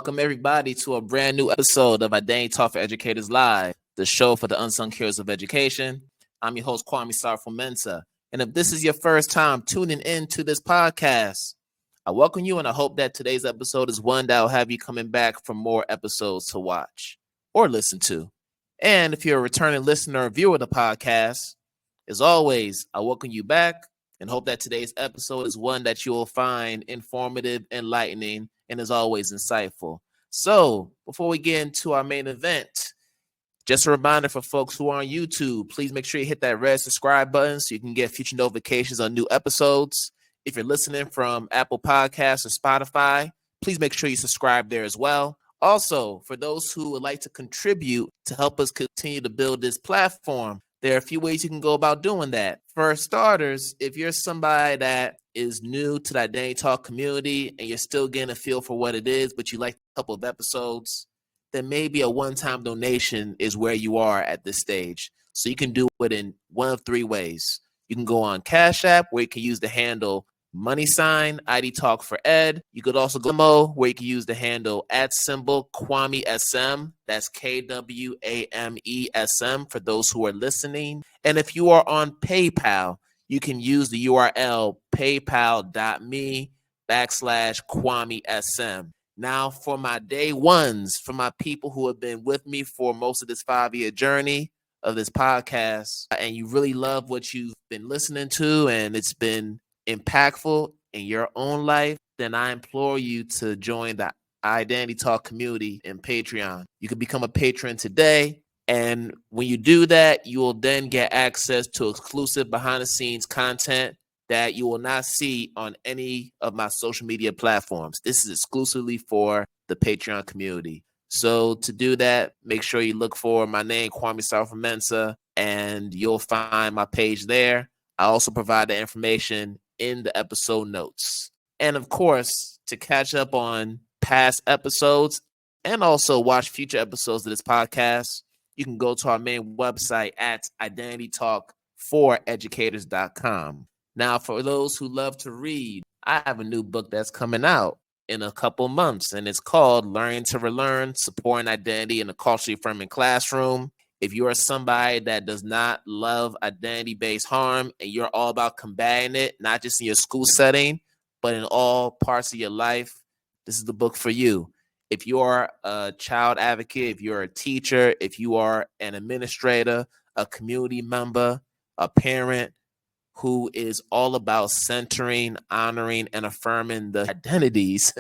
welcome everybody to a brand new episode of Identity Talk for Educators Live, the show for the unsung heroes of education. I'm your host, Kwame Sarfo-Mensah. And if this is your first time tuning in to this podcast, I welcome you and I hope that today's episode is one that will have you coming back for more episodes to watch or listen to. And if you're a returning listener or viewer of the podcast, as always, I welcome you back and hope that today's episode is one that you will find informative, enlightening, and as always, insightful. So before we get into our main event, just a reminder for folks who are on YouTube, please make sure you hit that red subscribe button so you can get future notifications on new episodes. If you're listening from Apple Podcasts or Spotify, please make sure you subscribe there as well. Also, for those who would like to contribute to help us continue to build this platform, there are a few ways you can go about doing that. For starters, if you're somebody that is new to the Identity Talk community and you're still getting a feel for what it is, but you like a couple of episodes, then maybe a one-time donation is where you are at this stage. So you can do it in one of three ways. You can go on Cash App, where you can use the handle $IDTALK4ED. You could also go Venmo, where you can use the handle @Kwame SM. That's KWAMESM for those who are listening. And if you are on PayPal, you can use the URL paypal.me/Kwame SM. Now, for my day ones, for my people who have been with me for most of this 5-year journey of this podcast, and you really love what you've been listening to, and it's been impactful in your own life, then I implore you to join the Identity Talk community in Patreon. You can become a patron today. And when you do that, you will then get access to exclusive behind-the-scenes content that you will not see on any of my social media platforms. This is exclusively for the Patreon community. So to do that, make sure you look for my name, Kwame Sarfo-Mensah, and you'll find my page there. I also provide the information in the episode notes. And of course, to catch up on past episodes and also watch future episodes of this podcast, you can go to our main website at IDTALK4EDucators.com. Now, for those who love to read, I have a new book that's coming out in a couple months, and it's called Learning to Relearn, Supporting Identity in a Culturally Affirming Classroom. If you are somebody that does not love identity-based harm and you're all about combating it, not just in your school setting, but in all parts of your life, this is the book for you. If you are a child advocate, if you're a teacher, if you are an administrator, a community member, a parent who is all about centering, honoring, and affirming the identities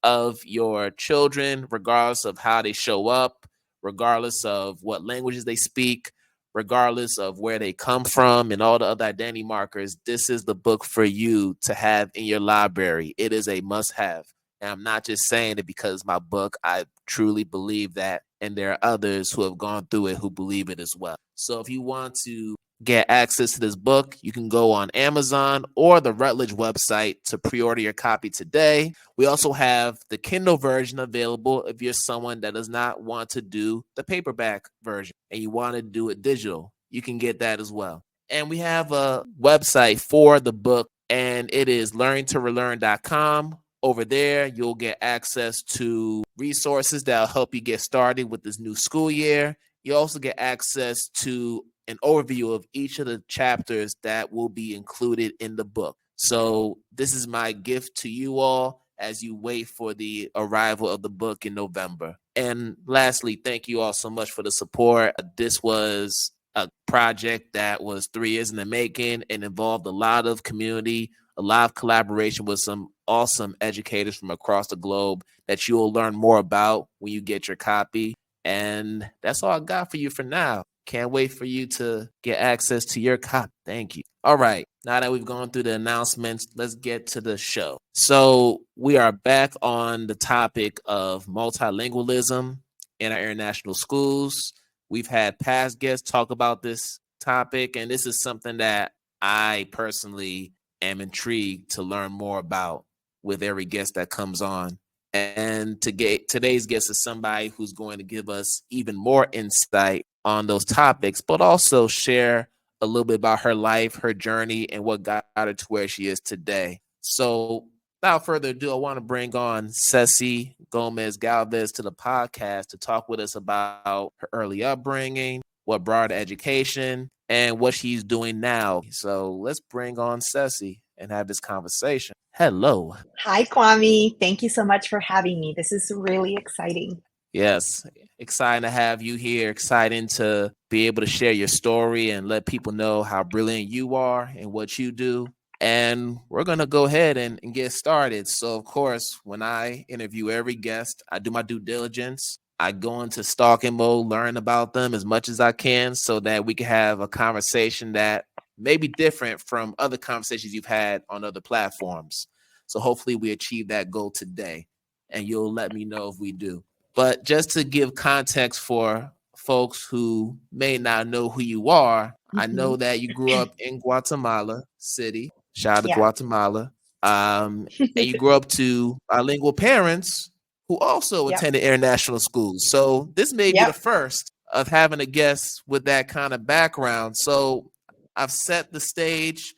of your children, regardless of how they show up, regardless of what languages they speak, regardless of where they come from and all the other identity markers, this is the book for you to have in your library. It is a must-have. And I'm not just saying it because it's my book. I truly believe that. And there are others who have gone through it who believe it as well. So if you want to get access to this book, you can go on Amazon or the Routledge website to pre-order your copy today. We also have the Kindle version available if you're someone that does not want to do the paperback version and you want to do it digital. You can get that as well. And we have a website for the book, and it is learningtorelearn.com. Over there, you'll get access to resources that will help you get started with this new school year. You also get access to an overview of each of the chapters that will be included in the book. So this is my gift to you all as you wait for the arrival of the book in November. And lastly, thank you all so much for the support. This was a project that was 3 years in the making and involved a lot of community, a lot of collaboration with some awesome educators from across the globe that you will learn more about when you get your copy. And that's all I got for you for now. Can't wait for you to get access to your copy. Thank you. All right. Now that we've gone through the announcements, let's get to the show. So we are back on the topic of multilingualism in our international schools. We've had past guests talk about this topic, and this is something that I personally am intrigued to learn more about with every guest that comes on. And today's guest is somebody who's going to give us even more insight on those topics, but also share a little bit about her life, her journey, and what got her to where she is today. So without further ado, I want to bring on Ceci Gomez-Galvez to the podcast to talk with us about her early upbringing, what brought her to education, and what she's doing now. So let's bring on Ceci and have this conversation. Hello. Hi, Kwame. Thank you so much for having me. This is really exciting. Yes, exciting to have you here. Exciting to be able to share your story and let people know how brilliant you are and what you do. And we're going to go ahead and get started. So, of course, when I interview every guest, I do my due diligence. I go into stalking mode, learn about them as much as I can so that we can have a conversation that may be different from other conversations you've had on other platforms. So hopefully we achieve that goal today, and you'll let me know if we do. But just to give context for folks who may not know who you are, I know that you grew up in Guatemala City. Shout out to Guatemala. And you grew up to bilingual parents who also attended international schools. So this may be the first of having a guest with that kind of background. So I've set the stage.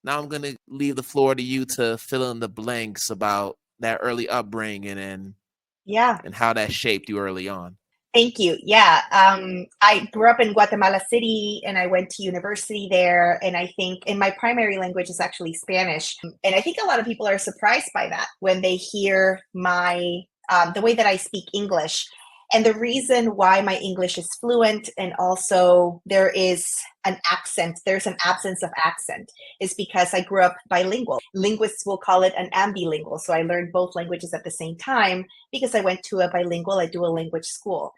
Now I'm going to leave the floor to you to fill in the blanks about that early upbringing and how that shaped you early on. Thank you. I grew up in Guatemala City and I went to university there. And I think my primary language is actually Spanish. And I think a lot of people are surprised by that when they hear the way that I speak English. And the reason why my English is fluent and also there's an absence of accent is because I grew up bilingual. Linguists will call it an ambilingual. So I learned both languages at the same time because I went to a dual language school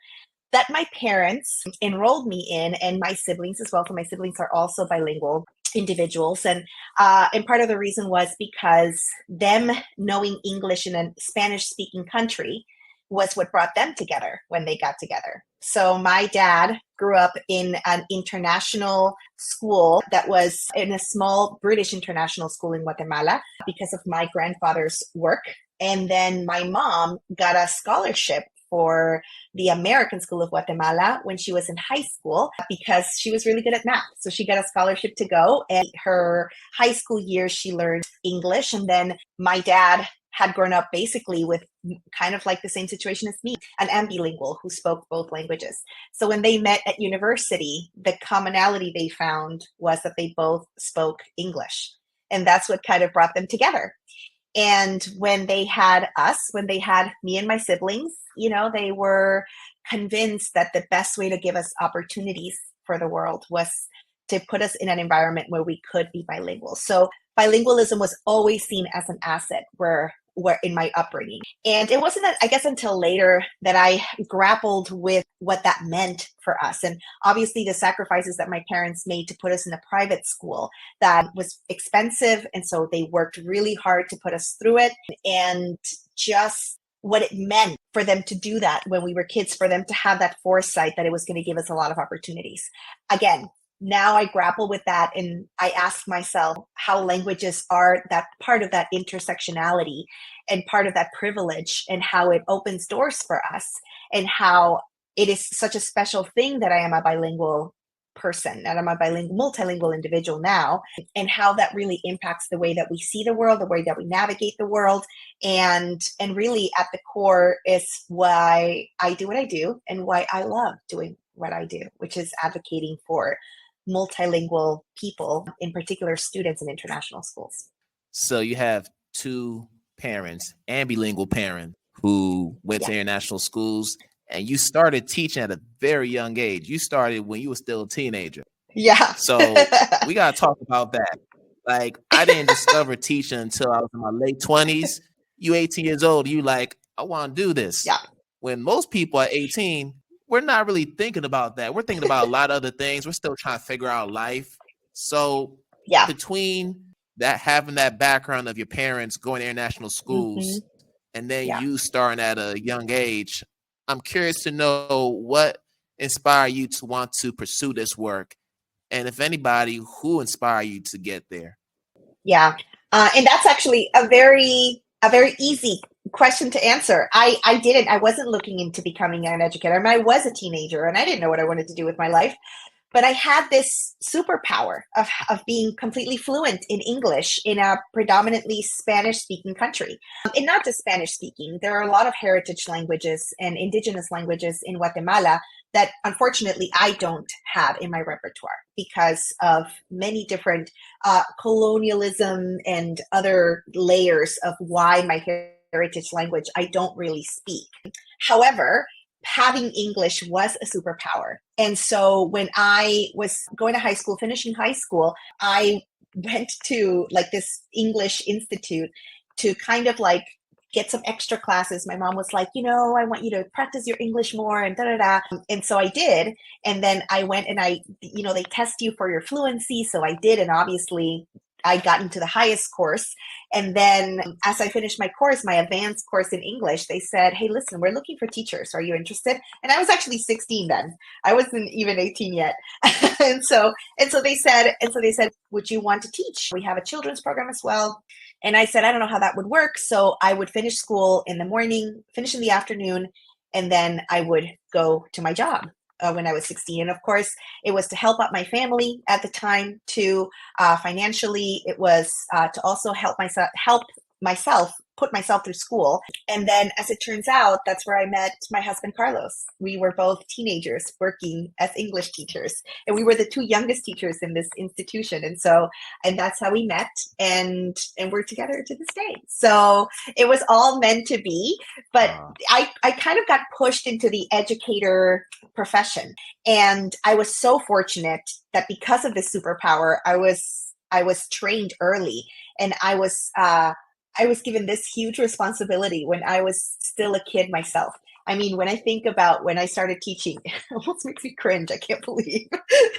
that my parents enrolled me in, and my siblings as well. So my siblings are also bilingual individuals. And part of the reason was because them knowing English in a Spanish speaking country was what brought them together when they got together. So my dad grew up in an international school that was in a small British international school in Guatemala because of my grandfather's work. And then my mom got a scholarship for the American School of Guatemala when she was in high school because she was really good at math. So she got a scholarship to go, and her high school years, she learned English. And then my dad had grown up basically with kind of like the same situation as me, an ambilingual who spoke both languages. So when they met at university, the commonality they found was that they both spoke English. And that's what kind of brought them together. And when they had me and my siblings, they were convinced that the best way to give us opportunities for the world was to put us in an environment where we could be bilingual. So bilingualism was always seen as an asset where in my upbringing. And it wasn't, I guess, until later that I grappled with what that meant for us. And obviously the sacrifices that my parents made to put us in a private school that was expensive. And so they worked really hard to put us through it. And just what it meant for them to do that when we were kids, for them to have that foresight that it was going to give us a lot of opportunities. Again, now I grapple with that, and I ask myself how languages are that part of that intersectionality and part of that privilege, and how it opens doors for us, and how it is such a special thing that I am a bilingual person, that I'm a multilingual individual now, and how that really impacts the way that we see the world, the way that we navigate the world. And really at the core is why I do what I do and why I love doing what I do, which is advocating for multilingual people, in particular students in international schools. So you have two parents, ambilingual parents, who went to international schools, and you started teaching at a very young age. You started when you were still a teenager. Yeah. So we got to talk about that. Like, I didn't discover teaching until I was in my late 20s. You 18 years old, you like, I want to do this. Yeah. When most people are 18, we're not really thinking about that. We're thinking about a lot of other things. We're still trying to figure out life. So between that, having that background of your parents going to international schools, and then you starting at a young age, I'm curious to know what inspired you to want to pursue this work, and if anybody, who inspired you to get there. Yeah, and that's actually a very easy question to answer. I wasn't looking into becoming an educator. I mean, I was a teenager and I didn't know what I wanted to do with my life. but I had this superpower of being completely fluent in English in a predominantly Spanish-speaking country. And not just Spanish-speaking, there are a lot of heritage languages and indigenous languages in Guatemala that unfortunately I don't have in my repertoire because of many different colonialism and other layers of why my heritage language I don't really speak. However, having English was a superpower. And so when I was going to high school, finishing high school, I went to like this English institute to kind of like get some extra classes. My mom was like, I want you to practice your English more and da da da. And so I did. And then I went and they test you for your fluency. So I did. And obviously I got into the highest course. And then as I finished my course, my advanced course in English, they said, hey, listen, we're looking for teachers. Are you interested? And I was actually 16 then. I wasn't even 18 yet. and so they said, would you want to teach? We have a children's program as well. And I said, I don't know how that would work. So I would finish school in the morning, finish in the afternoon, and then I would go to my job. When I was 16. And of course, it was to help out my family at the time too. Financially, it was to also help myself put myself through school. And then as it turns out, that's where I met my husband, Carlos. We were both teenagers working as English teachers. And we were the two youngest teachers in this institution. And that's how we met. And we're together to this day. So it was all meant to be. But I kind of got pushed into the educator profession. And I was so fortunate that because of this superpower, I was trained early. And I was given this huge responsibility when I was still a kid myself. I mean, when I think about when I started teaching, it almost makes me cringe. I can't believe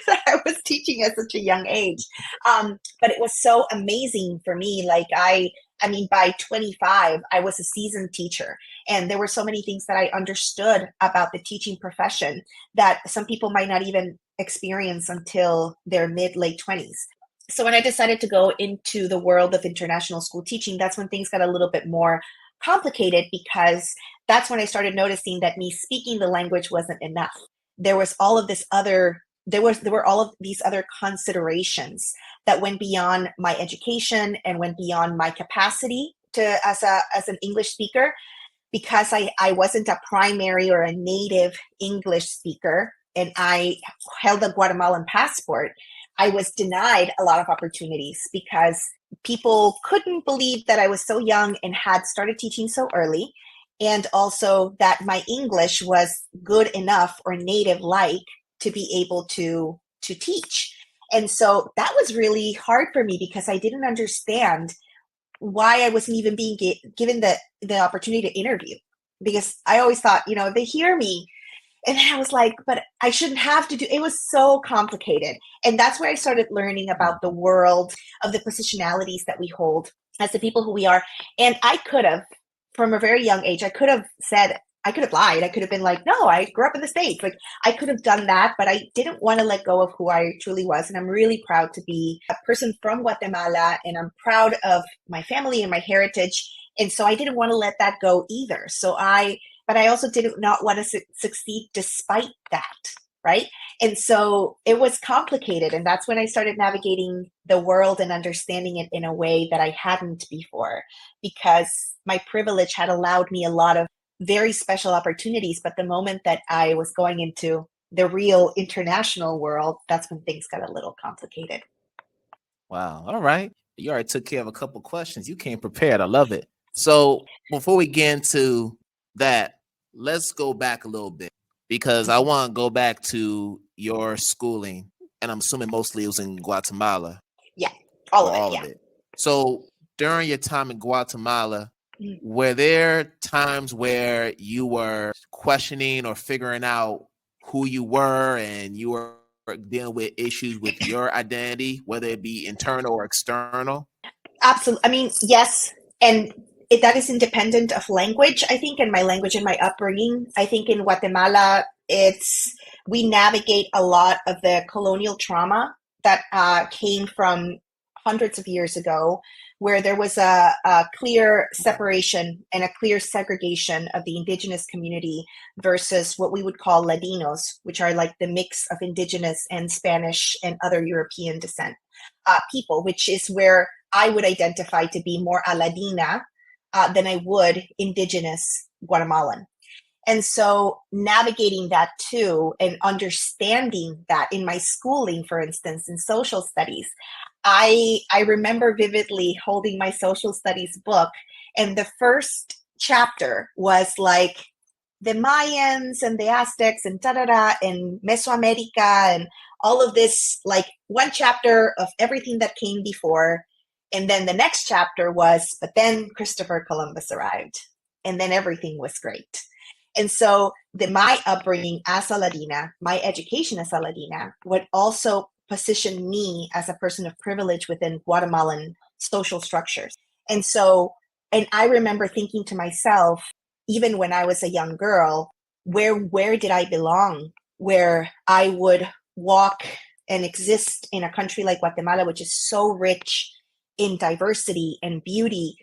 that I was teaching at such a young age. But it was so amazing for me. Like I mean, by 25, I was a seasoned teacher. And there were so many things that I understood about the teaching profession that some people might not even experience until their late 20s. So when I decided to go into the world of international school teaching, that's when things got a little bit more complicated, because that's when I started noticing that me speaking the language wasn't enough. There were all of these other considerations that went beyond my education and went beyond my capacity as an English speaker, because I wasn't a primary or a native English speaker and I held a Guatemalan passport. I was denied a lot of opportunities because people couldn't believe that I was so young and had started teaching so early, and also that my English was good enough or native-like to be able to teach. And so that was really hard for me because I didn't understand why I wasn't even being given the opportunity to interview, because I always thought, they hear me. And then I was like, but I shouldn't have to do, it was so complicated. And that's where I started learning about the world of the positionalities that we hold as the people who we are. And I could have, from a very young age, I could have lied. I could have been like, no, I grew up in the States. Like I could have done that, but I didn't want to let go of who I truly was. And I'm really proud to be a person from Guatemala, and I'm proud of my family and my heritage. And so I didn't want to let that go either. But I also did not want to succeed despite that, right? And so it was complicated. And that's when I started navigating the world and understanding it in a way that I hadn't before, because my privilege had allowed me a lot of very special opportunities. But the moment that I was going into the real international world, that's when things got a little complicated. Wow. All right. You already took care of a couple questions. You came prepared. I love it. So before we get into that, let's go back a little bit, because I want to go back to your schooling, and I'm assuming mostly it was in Guatemala. Yeah, all of it. So during your time in Guatemala, were there times where you were questioning or figuring out who you were and you were dealing with issues with your identity, whether it be internal or external? Absolutely. I mean, yes. And that is independent of language, I think, and my language and my upbringing. I think in Guatemala, we navigate a lot of the colonial trauma that came from hundreds of years ago, where there was a clear separation and a clear segregation of the indigenous community versus what we would call Ladinos, which are like the mix of indigenous and Spanish and other European descent people, which is where I would identify to be more a Ladina than I would indigenous Guatemalan. And so navigating that too and understanding that in my schooling, for instance, in social studies, I remember vividly holding my social studies book, and the first chapter was like the Mayans and the Aztecs and da-da-da and Mesoamerica and all of this, like one chapter of everything that came before. And then the next chapter was, but then Christopher Columbus arrived, and then everything was great. And so my upbringing as a Latina, my education as a Latina, would also position me as a person of privilege within Guatemalan social structures. And so, and I remember thinking to myself, even when I was a young girl, where did I belong? Where I would walk and exist in a country like Guatemala, which is so rich in diversity and beauty,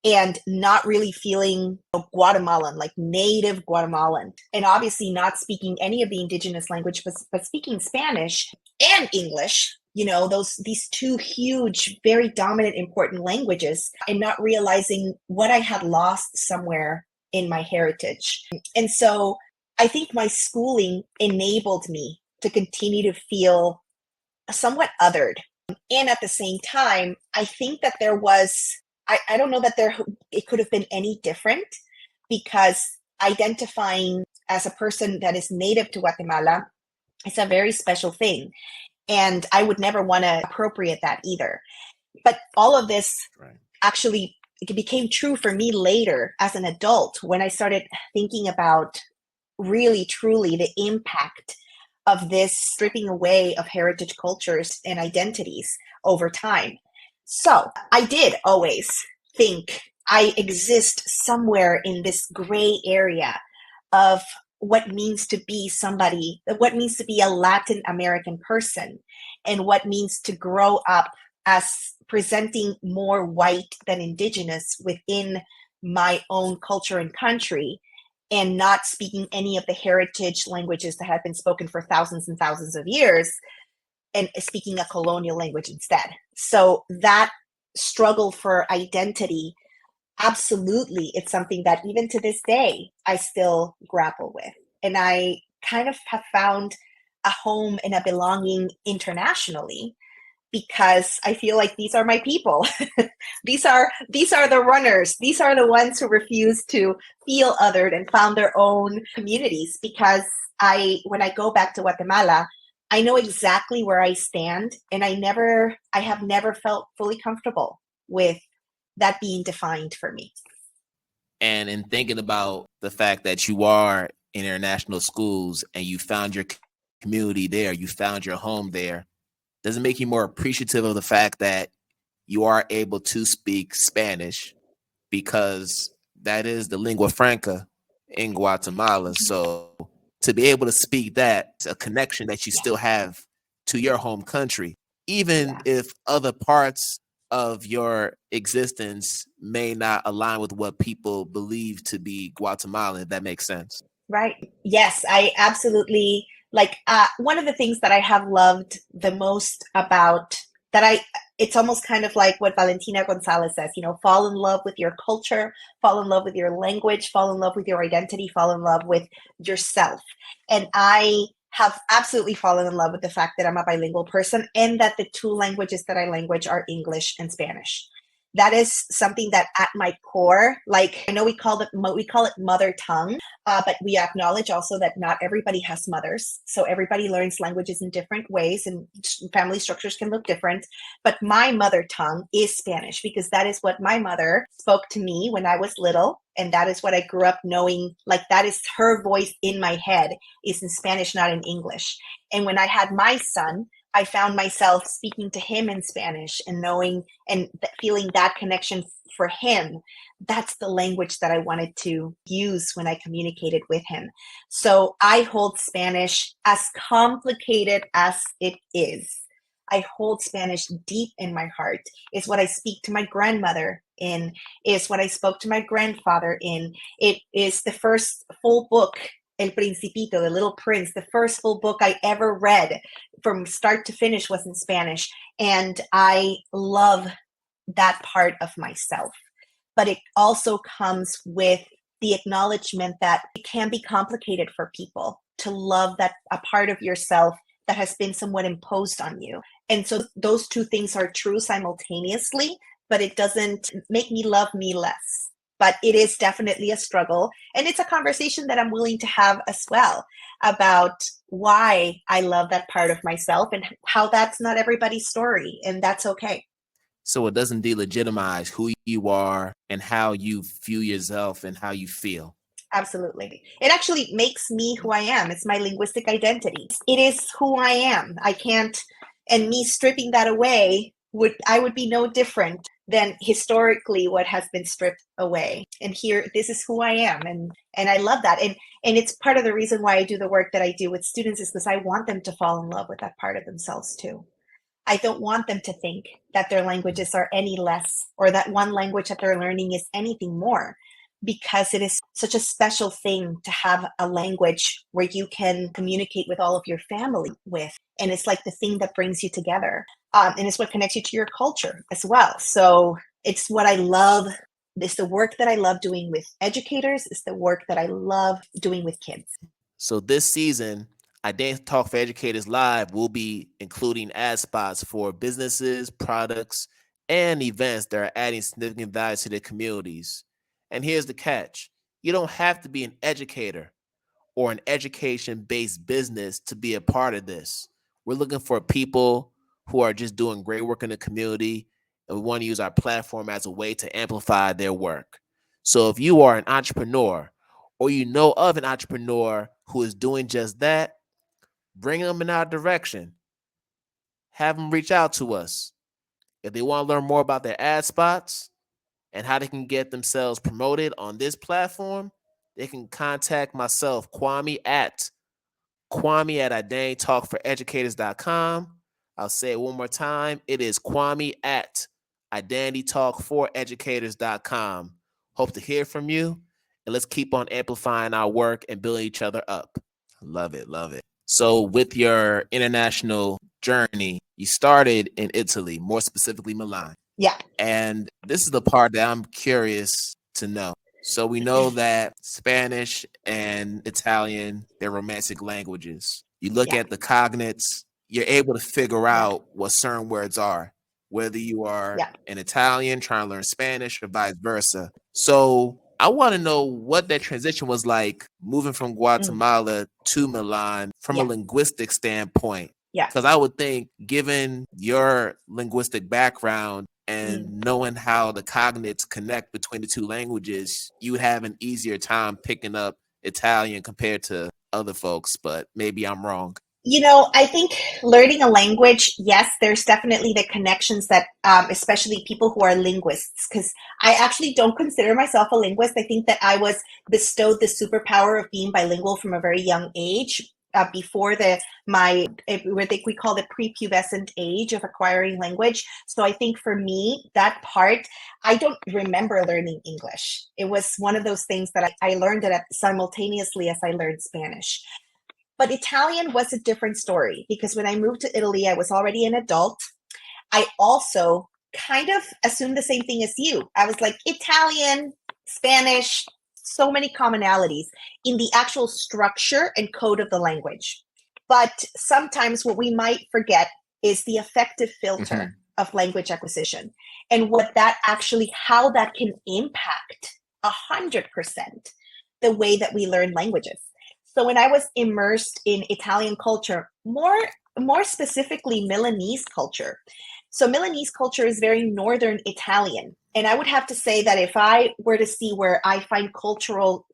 and not really feeling Guatemalan, like native Guatemalan, and obviously not speaking any of the indigenous language, but speaking Spanish and English, you know, these two huge, very dominant, important languages, and not realizing what I had lost somewhere in my heritage. And so I think my schooling enabled me to continue to feel somewhat othered. And at the same time, I think that there was, I don't know that it could have been any different, because identifying as a person that is native to Guatemala is a very special thing. And I would never want to appropriate that either. But all of this actually, it became true for me later as an adult, when I started thinking about really, truly the impact of this stripping away of heritage cultures and identities over time. So I did always think I exist somewhere in this gray area of what means to be somebody, what means to be a Latin American person, and what means to grow up as presenting more white than indigenous within my own culture and country, and not speaking any of the heritage languages that have been spoken for thousands and thousands of years, and speaking a colonial language instead. So that struggle for identity, absolutely, it's something that even to this day, I still grapple with. And I kind of have found a home and a belonging internationally, because I feel like these are my people. these are the runners. These are the ones who refuse to feel othered and found their own communities. Because when I go back to Guatemala, I know exactly where I stand, and I have never felt fully comfortable with that being defined for me. And in thinking about the fact that you are in international schools and you found your community there, you found your home there, does it make you more appreciative of the fact that you are able to speak Spanish, because that is the lingua franca in Guatemala? So to be able to speak that, a connection that you still have to your home country, even if other parts of your existence may not align with what people believe to be Guatemalan, if that makes sense. Right. Yes, I absolutely, like, one of the things that I have loved the most about that, it's almost kind of like what Valentina Gonzalez says, you know, fall in love with your culture, fall in love with your language, fall in love with your identity, fall in love with yourself. And I have absolutely fallen in love with the fact that I'm a bilingual person, and that the two languages that I language are English and Spanish. That is something that at my core, like, I know we call it mother tongue, but we acknowledge also that not everybody has mothers. So everybody learns languages in different ways, and family structures can look different. But my mother tongue is Spanish, because that is what my mother spoke to me when I was little. And that is what I grew up knowing, like, that is her voice in my head, is in Spanish, not in English. And when I had my son, I found myself speaking to him in Spanish and knowing and feeling that connection for him. That's the language that I wanted to use when I communicated with him. So I hold Spanish, as complicated as it is, I hold Spanish deep in my heart. It's what I speak to my grandmother in. It's what I spoke to my grandfather in. It is the first full book, El Principito, The Little Prince. The first full book I ever read from start to finish was in Spanish. And I love that part of myself. But it also comes with the acknowledgement that it can be complicated for people to love that a part of yourself that has been somewhat imposed on you. And so those two things are true simultaneously, but it doesn't make me love me less. But it is definitely a struggle. And it's a conversation that I'm willing to have as well about why I love that part of myself and how that's not everybody's story. And that's okay. So it doesn't delegitimize who you are and how you view yourself and how you feel. Absolutely. It actually makes me who I am. It's my linguistic identity. It is who I am. I can't, and me stripping that away I would be no different than historically what has been stripped away. And here, this is who I am. And I love that. And it's part of the reason why I do the work that I do with students is because I want them to fall in love with that part of themselves too. I don't want them to think that their languages are any less or that one language that they're learning is anything more, because it is such a special thing to have a language where you can communicate with all of your family with. And it's like the thing that brings you together. And it's what connects you to your culture as well. So it's what I love. It's the work that I love doing with educators. It's the work that I love doing with kids. So this season, Identity Talk for Educators Live will be including ad spots for businesses, products, and events that are adding significant value to their communities. And here's the catch. You don't have to be an educator or an education-based business to be a part of this. We're looking for people who are just doing great work in the community, and we want to use our platform as a way to amplify their work. So if you are an entrepreneur or you know of an entrepreneur who is doing just that, bring them in our direction. Have them reach out to us. If they want to learn more about their ad spots and how they can get themselves promoted on this platform, they can contact myself, Kwame at identitytalkforeducators.com. I'll say it one more time. It is Kwame at identitytalkforeducators.com. Hope to hear from you, and let's keep on amplifying our work and building each other up. Love it, love it. So with your international journey, you started in Italy, more specifically Milan. Yeah. And this is the part that I'm curious to know. So we know that Spanish and Italian, they're romantic languages. You look at the cognates, you're able to figure out what certain words are, whether you are an Italian trying to learn Spanish or vice versa. So I want to know what that transition was like moving from Guatemala to Milan from a linguistic standpoint. Because I would think, given your linguistic background and knowing how the cognates connect between the two languages, you would have an easier time picking up Italian compared to other folks, but maybe I'm wrong. You know, I think learning a language, yes, there's definitely the connections that, especially people who are linguists, because I actually don't consider myself a linguist. I think that I was bestowed the superpower of being bilingual from a very young age. Before we call the prepubescent age of acquiring language. So I think for me, that part, I don't remember learning English. It was one of those things that I learned it simultaneously as I learned Spanish. But Italian was a different story because when I moved to Italy, I was already an adult. I also kind of assumed the same thing as you. I was like, Italian, Spanish, so many commonalities in the actual structure and code of the language. But sometimes what we might forget is the effective filter of language acquisition and how that can impact 100% the way that we learn languages. So when I was immersed in Italian culture, more specifically Milanese culture. So Milanese culture is very Northern Italian. And I would have to say that if I were to see where I find cultural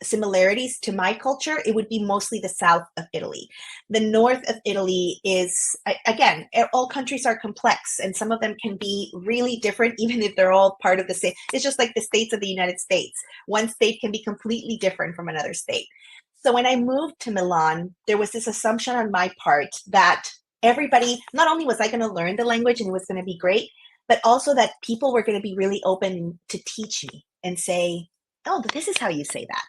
similarities to my culture, it would be mostly the south of Italy. The north of Italy is, again, all countries are complex and some of them can be really different, even if they're all part of the same. It's just like the states of the United States. One state can be completely different from another state. So when I moved to Milan, there was this assumption on my part that everybody, not only was I going to learn the language and it was going to be great, but also that people were going to be really open to teach me and say, oh, this is how you say that.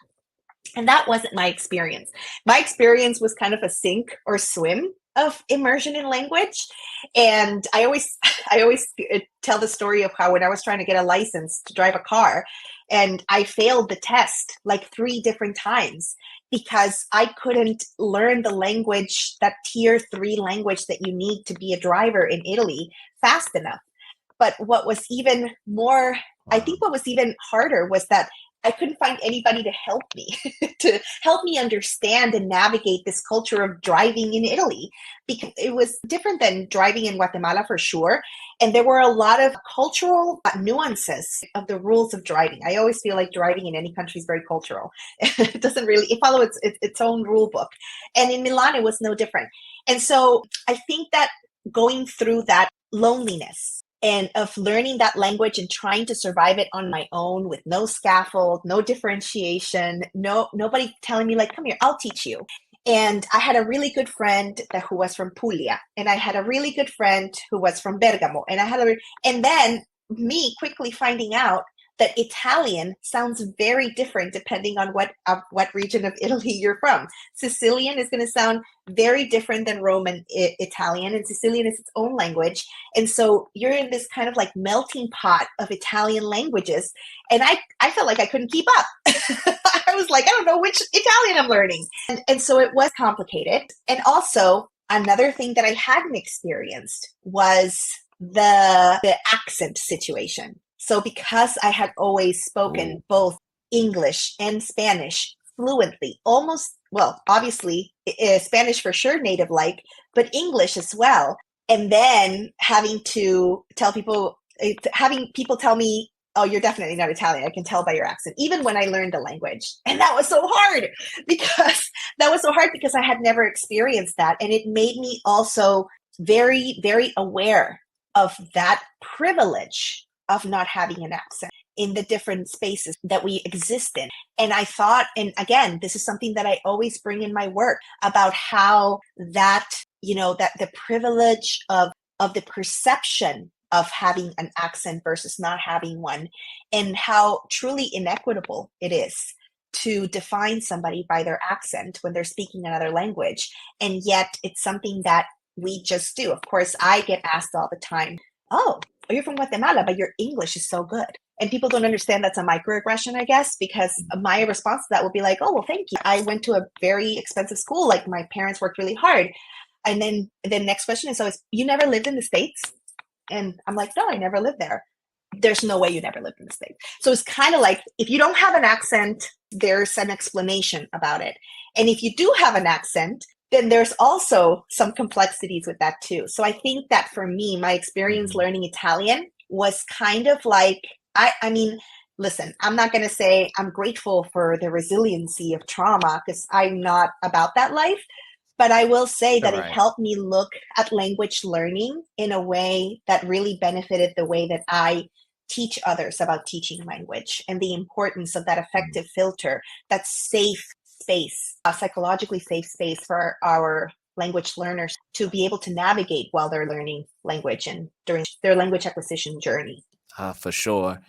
And that wasn't my experience. My experience was kind of a sink or swim of immersion in language. And I always tell the story of how when I was trying to get a license to drive a car, and I failed the test like 3 different times because I couldn't learn the language, that tier 3 language that you need to be a driver in Italy, fast enough. But what was even more, I think what was even harder was that I couldn't find anybody to help me understand and navigate this culture of driving in Italy, because it was different than driving in Guatemala for sure. And there were a lot of cultural nuances of the rules of driving. I always feel like driving in any country is very cultural. It doesn't really, it follows its own rule book. And in Milan, it was no different. And so I think that going through that loneliness and of learning that language and trying to survive it on my own with no scaffold, no differentiation, nobody telling me like, come here, I'll teach you. And I had a really good friend who was from Puglia, and I had a really good friend who was from Bergamo, and then me quickly finding out that Italian sounds very different depending on what region of Italy you're from. Sicilian is going to sound very different than Roman Italian, and Sicilian is its own language. And so you're in this kind of like melting pot of Italian languages. And I felt like I couldn't keep up. I was like, I don't know which Italian I'm learning. And so it was complicated. And also another thing that I hadn't experienced was the accent situation. So because I had always spoken both English and Spanish fluently, obviously Spanish for sure native-like, but English as well. And then having to having people tell me, oh, you're definitely not Italian. I can tell by your accent, even when I learned the language. And that was so hard because I had never experienced that. And it made me also very, very aware of that privilege of not having an accent in the different spaces that we exist in. And I thought, and again, this is something that I always bring in my work about how that, that the privilege of the perception of having an accent versus not having one, and how truly inequitable it is to define somebody by their accent when they're speaking another language. And yet it's something that we just do. Of course, I get asked all the time, oh, you're from Guatemala, but your English is so good. And people don't understand that's a microaggression, I guess, because my response to that would be like, oh, well, thank you. I went to a very expensive school. Like my parents worked really hard. And then the next question is always, you never lived in the States? And I'm like, no, I never lived there. There's no way you never lived in the States. So it's kind of like, if you don't have an accent, there's an explanation about it. And if you do have an accent, then there's also some complexities with that too. So I think that for me, my experience learning Italian was kind of like, I mean, listen, I'm not going to say I'm grateful for the resiliency of trauma because I'm not about that life. But I will say that it helped me look at language learning in a way that really benefited the way that I teach others about teaching language, and the importance of that effective filter, that safe space, a psychologically safe space for our language learners to be able to navigate while they're learning language and during their language acquisition journey. For sure.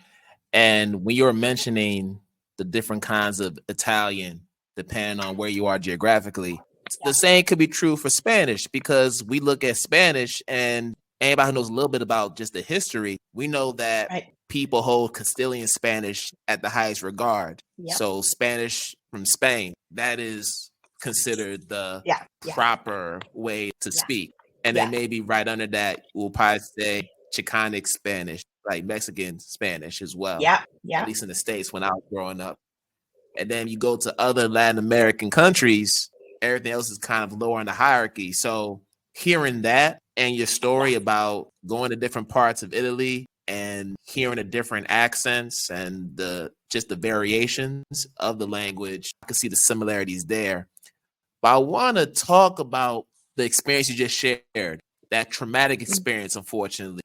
And when you're mentioning the different kinds of Italian, depending on where you are geographically, the same could be true for Spanish, because we look at Spanish, and anybody who knows a little bit about just the history, we know that people hold Castilian Spanish at the highest regard. Yep. So Spanish from Spain, that is considered the proper way to speak. And then maybe right under that, we'll probably say Chicanic Spanish, like Mexican Spanish as well. At least in the States when I was growing up. And then you go to other Latin American countries, everything else is kind of lower in the hierarchy. So hearing that and your story about going to different parts of Italy and hearing the different accents and the variations of the language, I can see the similarities there. But I want to talk about the experience you just shared, that traumatic experience, unfortunately,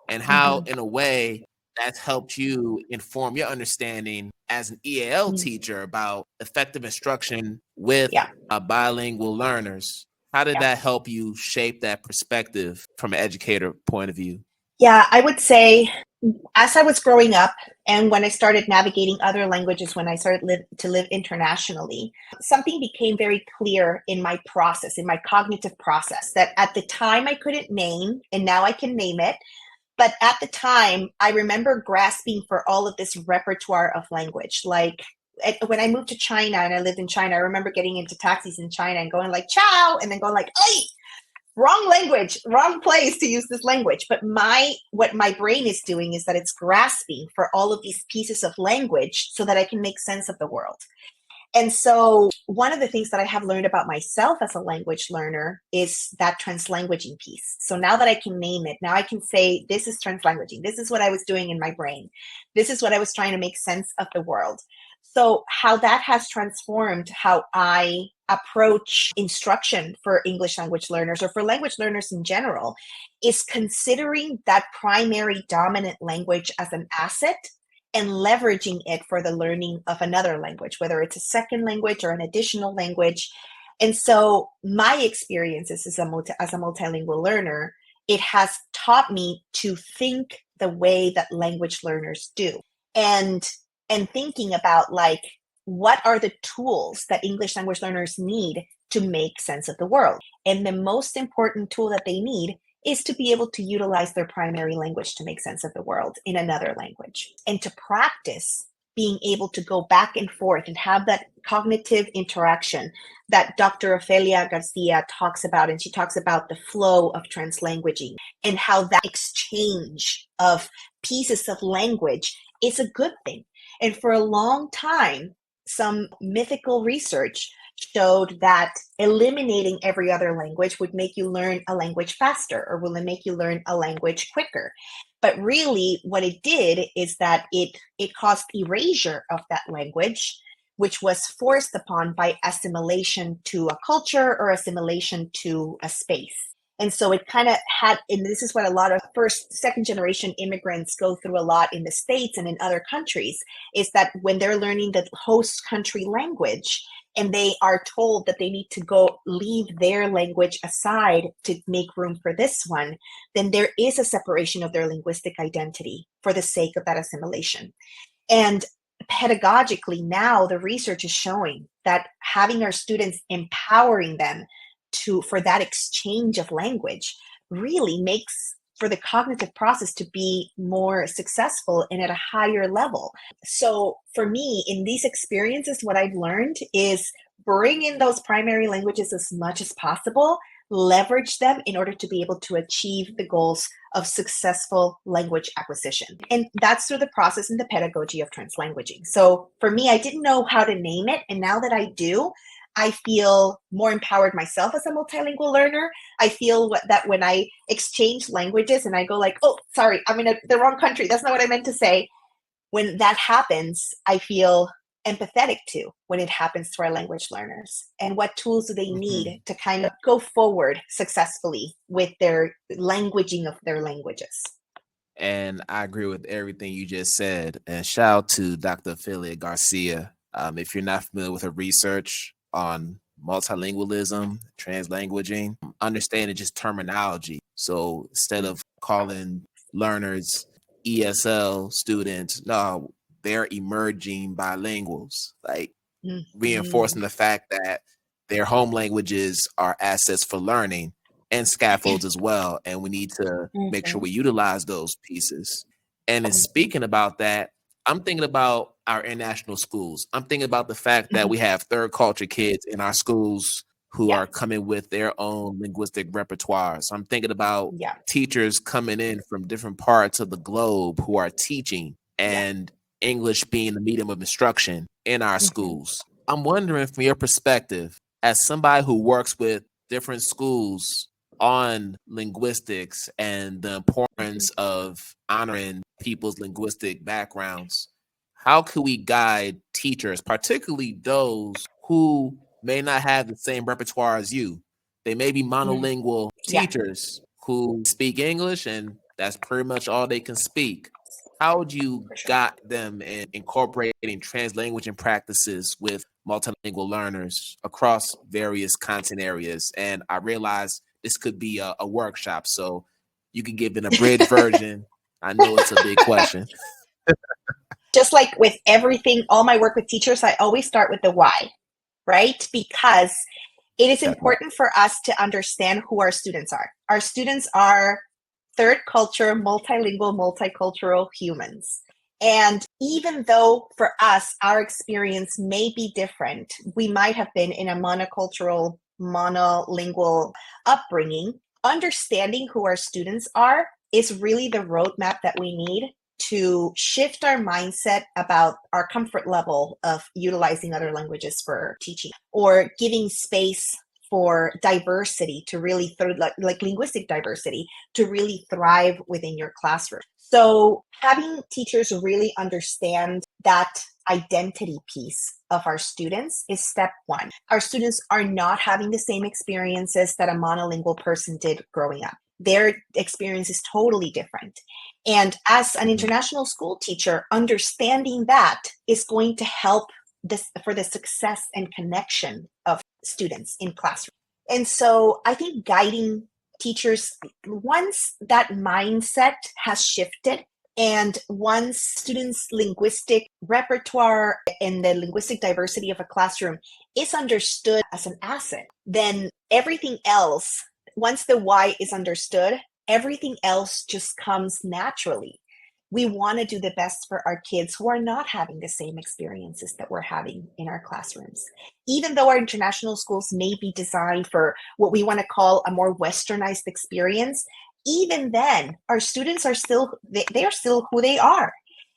and how, in a way, that's helped you inform your understanding as an EAL teacher about effective instruction with bilingual learners. How did that help you shape that perspective from an educator point of view? Yeah, I would say as I was growing up and when I started navigating other languages, when I started to live internationally, something became very clear in my process, in my cognitive process, that at the time I couldn't name, and now I can name it. But at the time, I remember grasping for all of this repertoire of language. Like when I moved to China and I lived in China, I remember getting into taxis in China and going like, ciao, and then going like, ay, wrong language, wrong place to use this language. But what my brain is doing is that it's grasping for all of these pieces of language so that I can make sense of the world. And so one of the things that I have learned about myself as a language learner is that translanguaging piece. So now that I can name it, now I can say, this is translanguaging. This is what I was doing in my brain. This is what I was trying to make sense of the world. So how that has transformed how I approach instruction for English language learners or for language learners in general is considering that primary dominant language as an asset and leveraging it for the learning of another language, whether it's a second language or an additional language. And so my experiences as a multilingual learner, it has taught me to think the way that language learners do. And thinking about like, what are the tools that English language learners need to make sense of the world? And the most important tool that they need is to be able to utilize their primary language to make sense of the world in another language, and to practice being able to go back and forth and have that cognitive interaction that Dr. Ofelia Garcia talks about. And she talks about the flow of translanguaging and how that exchange of pieces of language is a good thing. And for a long time, some mythical research showed that eliminating every other language would make you learn a language faster, or will it make you learn a language quicker? But really what it did is that it caused erasure of that language, which was forced upon by assimilation to a culture or assimilation to a space. And so it kind of had, and this is what a lot of first, second generation immigrants go through a lot in the States and in other countries, is that when they're learning the host country language and they are told that they need to go leave their language aside to make room for this one, then there is a separation of their linguistic identity for the sake of that assimilation. And pedagogically now the research is showing that having our students, empowering them for that exchange of language really makes for the cognitive process to be more successful and at a higher level. So for me, in these experiences, what I've learned is bring in those primary languages as much as possible, leverage them in order to be able to achieve the goals of successful language acquisition. And that's through the process and the pedagogy of translanguaging. So for me, I didn't know how to name it. And now that I do, I feel more empowered myself as a multilingual learner. I feel that when I exchange languages and I go like, oh, sorry, I'm in the wrong country. That's not what I meant to say. When that happens, I feel empathetic to when it happens to our language learners, and what tools do they need to kind of go forward successfully with their languaging of their languages. And I agree with everything you just said. And shout out to Dr. Ophelia Garcia. If you're not familiar with her research on multilingualism, translanguaging, understanding just terminology. So instead of calling learners ESL students, no, they're emerging bilinguals, like reinforcing the fact that their home languages are assets for learning and scaffolds as well. And we need to make sure we utilize those pieces. And in speaking about that, I'm thinking about our international schools. I'm thinking about the fact that we have third culture kids in our schools who are coming with their own linguistic repertoires. I'm thinking about teachers coming in from different parts of the globe who are teaching, and English being the medium of instruction in our schools. I'm wondering, from your perspective, as somebody who works with different schools on linguistics and the importance of honoring people's linguistic backgrounds, how can we guide teachers, particularly those who may not have the same repertoire as you? They may be monolingual teachers who speak English and that's pretty much all they can speak. how would you For sure. got them in incorporating translanguaging practices with multilingual learners across various content areas? And I realize this could be a workshop, so you can give an abridged version. I know it's a big question. Just like with everything, all my work with teachers, I always start with the why, right? Because it is Definitely. important for us to understand who our students are. Our students are third culture, multilingual, multicultural humans. And even though for us, our experience may be different, we might have been in a monocultural, monolingual upbringing, understanding who our students are is really the roadmap that we need to shift our mindset about our comfort level of utilizing other languages for teaching or giving space for diversity to really like linguistic diversity to really thrive within your classroom. So having teachers really understand that identity piece of our students is step one. Our students are not having the same experiences that a monolingual person did growing up. Their experience is totally different. And as an international school teacher, understanding that is going to help this for the success and connection of students in classroom. And so I think guiding teachers, once that mindset has shifted and once students' linguistic repertoire and the linguistic diversity of a classroom is understood as an asset, then everything else, once the why is understood, everything else just comes naturally. We want to do the best for our kids who are not having the same experiences that we're having in our classrooms. Even though our international schools may be designed for what we want to call a more westernized experience, even then, our students are still, they are still who they are.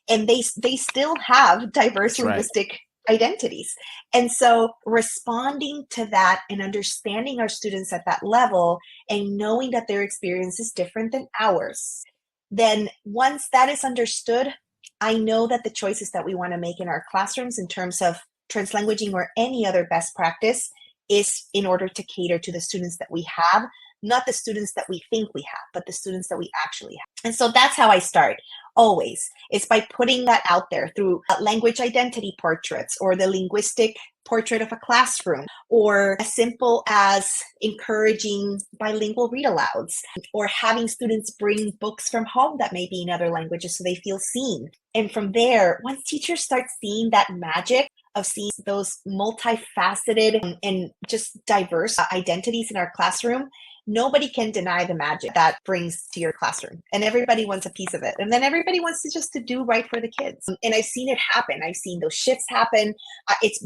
And they still have diverse That's right. linguistic identities. And so responding to that and understanding our students at that level and knowing that their experience is different than ours, then once that is understood, I know that the choices that we want to make in our classrooms in terms of translanguaging or any other best practice is in order to cater to the students that we have, not the students that we think we have, but the students that we actually have. And so that's how I start always, is by putting that out there through language identity portraits or the linguistic portrait of a classroom, or as simple as encouraging bilingual read alouds, or having students bring books from home that may be in other languages so they feel seen. And from there, once teachers start seeing that magic of seeing those multifaceted and just diverse identities in our classroom, nobody can deny the magic that brings to your classroom, and everybody wants a piece of it. And then everybody wants to do right for the kids. And I've seen it happen. I've seen those shifts happen.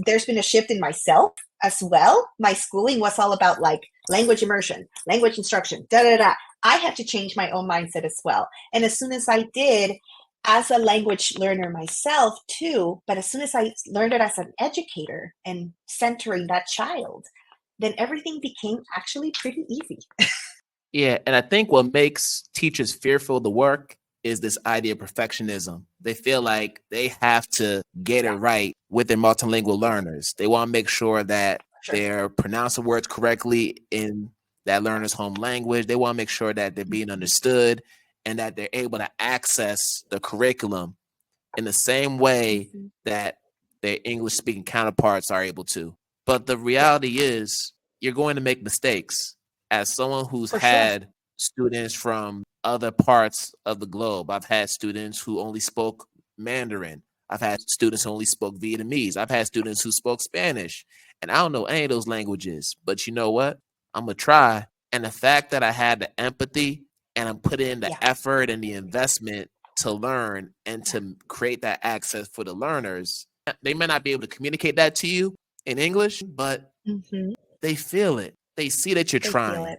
There's been a shift in myself as well. My schooling was all about like language immersion, language instruction, I had to change my own mindset as well. And as soon as I did, as a language learner myself too, but as soon as I learned it as an educator and centering that child, then everything became actually pretty easy. Yeah, and I think what makes teachers fearful of the work is this idea of perfectionism. They feel like they have to get it right with their multilingual learners. They want to make sure that Sure. they're pronouncing words correctly in that learner's home language. They want to make sure that they're being understood and that they're able to access the curriculum in the same way that their English speaking counterparts are able to. But the reality is, you're going to make mistakes. As someone who's For sure. had students from other parts of the globe, I've had students who only spoke Mandarin. I've had students who only spoke Vietnamese. I've had students who spoke Spanish. And I don't know any of those languages. But you know what? I'm going to try. And the fact that I had the empathy and I'm putting in the effort and the investment to learn and to create that access for the learners, they may not be able to communicate that to you in English, but they feel it. They see that you're trying.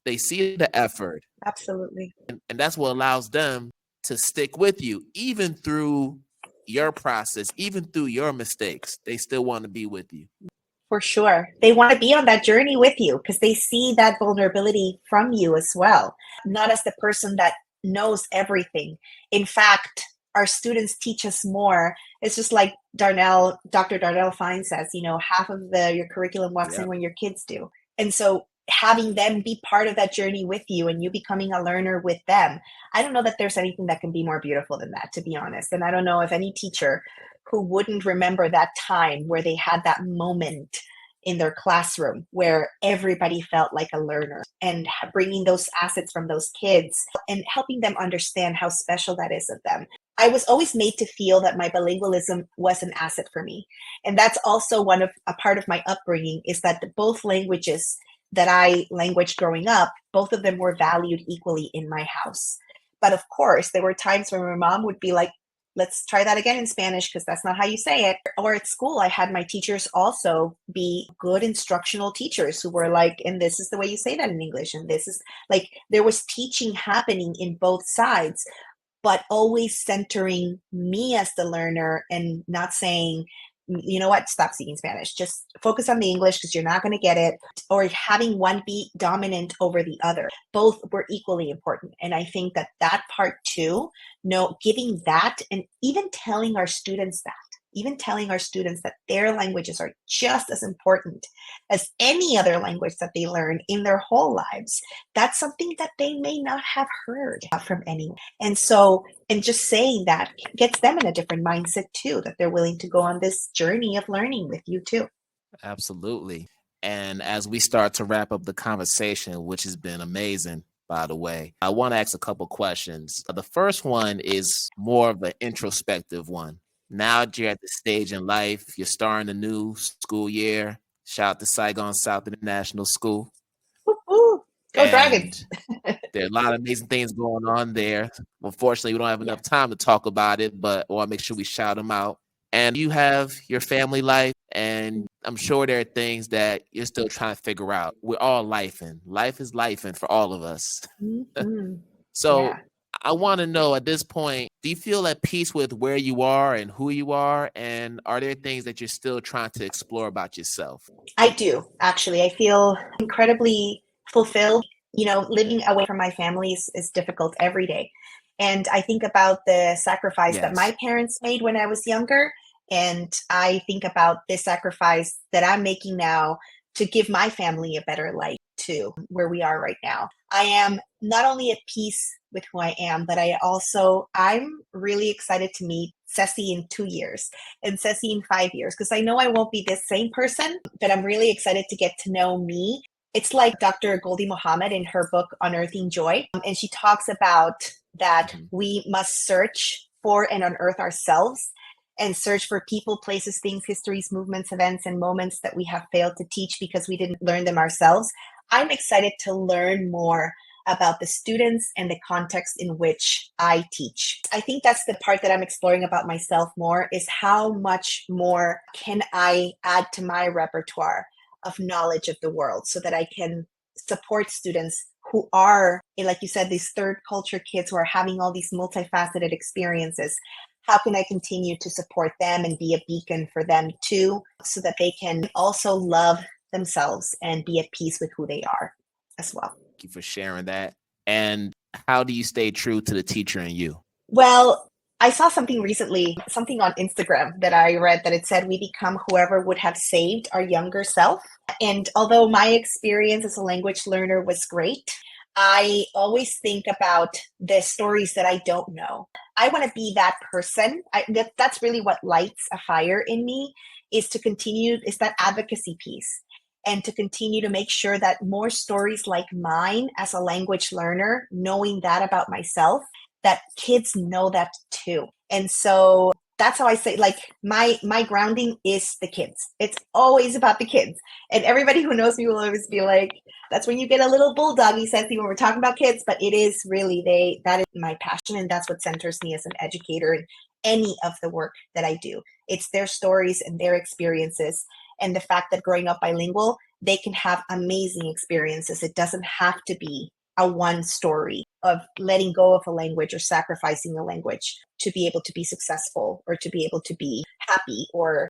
They see the effort. Absolutely. And that's what allows them to stick with you, even through your process, even through your mistakes. They still want to be with you. For sure. They want to be on that journey with you because they see that vulnerability from you as well, not as the person that knows everything. In fact, our students teach us more. It's just like Dr. Darnell Fine says, half of your curriculum walks in when your kids do. And so having them be part of that journey with you and you becoming a learner with them. I don't know that there's anything that can be more beautiful than that, to be honest. And I don't know if any teacher who wouldn't remember that time where they had that moment in their classroom where everybody felt like a learner, and bringing those assets from those kids and helping them understand how special that is of them. I was always made to feel that my bilingualism was an asset for me. And that's also a part of my upbringing, is that both languages that I languaged growing up, both of them were valued equally in my house. But of course, there were times when my mom would be like, let's try that again in Spanish because that's not how you say it. Or at school, I had my teachers also be good instructional teachers who were like, and this is the way you say that in English. And this is like, there was teaching happening in both sides, but always centering me as the learner and not saying, you know what, stop speaking Spanish. Just focus on the English because you're not going to get it. Or having one be dominant over the other. Both were equally important. And I think that part too, giving that, and even telling our students that their languages are just as important as any other language that they learn in their whole lives. That's something that they may not have heard from anyone. And just saying that gets them in a different mindset too, that they're willing to go on this journey of learning with you too. Absolutely. And as we start to wrap up the conversation, which has been amazing, by the way, I want to ask a couple questions. The first one is more of an introspective one. Now that you're at the stage in life, you're starting a new school year. Shout out to Saigon South International School. Woo-hoo. Go Dragons. There are a lot of amazing things going on there. Unfortunately, we don't have enough time to talk about it, but I want to make sure we shout them out. And you have your family life, and I'm sure there are things that you're still trying to figure out. We're all lifing. Life is lifing for all of us. Mm-hmm. So Yeah. I want to know at this point, do you feel at peace with where you are and who you are? And are there things that you're still trying to explore about yourself? I do, actually. I feel incredibly fulfilled. Living away from my family is difficult every day. And I think about the sacrifice that my parents made when I was younger. And I think about the sacrifice that I'm making now to give my family a better life too, where we are right now. I am not only at peace with who I am, but I'm really excited to meet Ceci in 2 years and Ceci in 5 years, because I know I won't be the same person, but I'm really excited to get to know me. It's like Dr. Goldie Mohammed in her book, Unearthing Joy. And she talks about that we must search for and unearth ourselves, and search for people, places, things, histories, movements, events, and moments that we have failed to teach because we didn't learn them ourselves. I'm excited to learn more about the students and the context in which I teach. I think that's the part that I'm exploring about myself more, is how much more can I add to my repertoire of knowledge of the world so that I can support students who are, like you said, these third culture kids who are having all these multifaceted experiences. How can I continue to support them and be a beacon for them too, so that they can also love themselves and be at peace with who they are as well. Thank you for sharing that. And how do you stay true to the teacher in you? Well, I saw something recently, something on Instagram that I read, that it said we become whoever would have saved our younger self. And although my experience as a language learner was great, I always think about the stories that I don't know. I want to be that person. That's really what lights a fire in me, is that advocacy piece, and to continue to make sure that more stories like mine as a language learner, knowing that about myself, that kids know that too. And so that's how I say, like, my grounding is the kids. It's always about the kids. And everybody who knows me will always be like, that's when you get a little bulldoggy sensey when we're talking about kids, but it is really, that is my passion, and that's what centers me as an educator in any of the work that I do. It's their stories and their experiences, and the fact that growing up bilingual, they can have amazing experiences. It doesn't have to be a one story of letting go of a language or sacrificing a language to be able to be successful or to be able to be happy or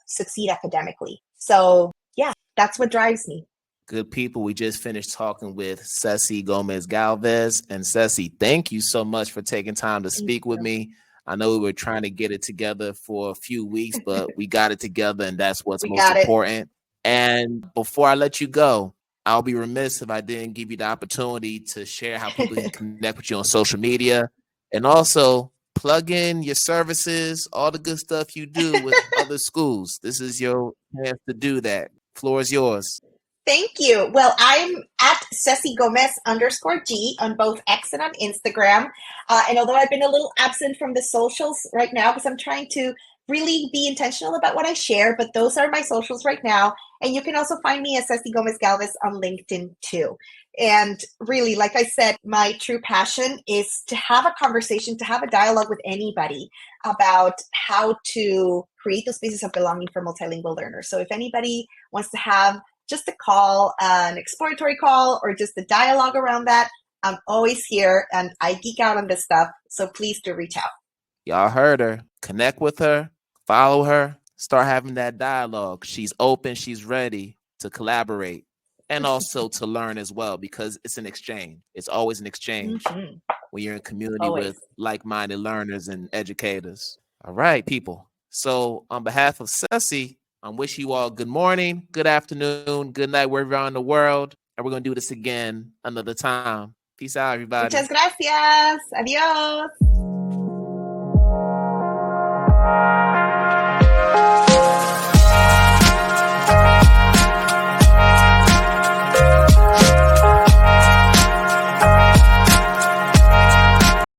succeed academically. So yeah, that's what drives me. Good people, we just finished talking with Ceci Gomez-Galvez. And Ceci, thank you so much for taking time to speak with me. I know we were trying to get it together for a few weeks, but we got it together, and that's what's most important. And before I let you go, I'll be remiss if I didn't give you the opportunity to share how people can connect with you on social media, and also plug in your services, all the good stuff you do with other schools. This is your chance to do that. Floor is yours. Thank you. Well, I'm at Ceci Gomez_G on both X and on Instagram. And although I've been a little absent from the socials right now because I'm trying to really be intentional about what I share, but those are my socials right now. And you can also find me as Ceci Gomez-Galvez on LinkedIn too. And really, like I said, my true passion is to have a conversation, to have a dialogue with anybody about how to create those spaces of belonging for multilingual learners. So if anybody wants to have just a call, an exploratory call, or just a dialogue around that, I'm always here and I geek out on this stuff. So please do reach out. Y'all heard her. Connect with her, follow her, start having that dialogue. She's open, she's ready to collaborate and also to learn as well, because it's an exchange. It's always an exchange when you're in community with like-minded learners and educators. All right, people. So on behalf of Ceci, I wish you all good morning, good afternoon, good night, wherever you are in the world. And we're going to do this again another time. Peace out, everybody. Muchas gracias. Adiós.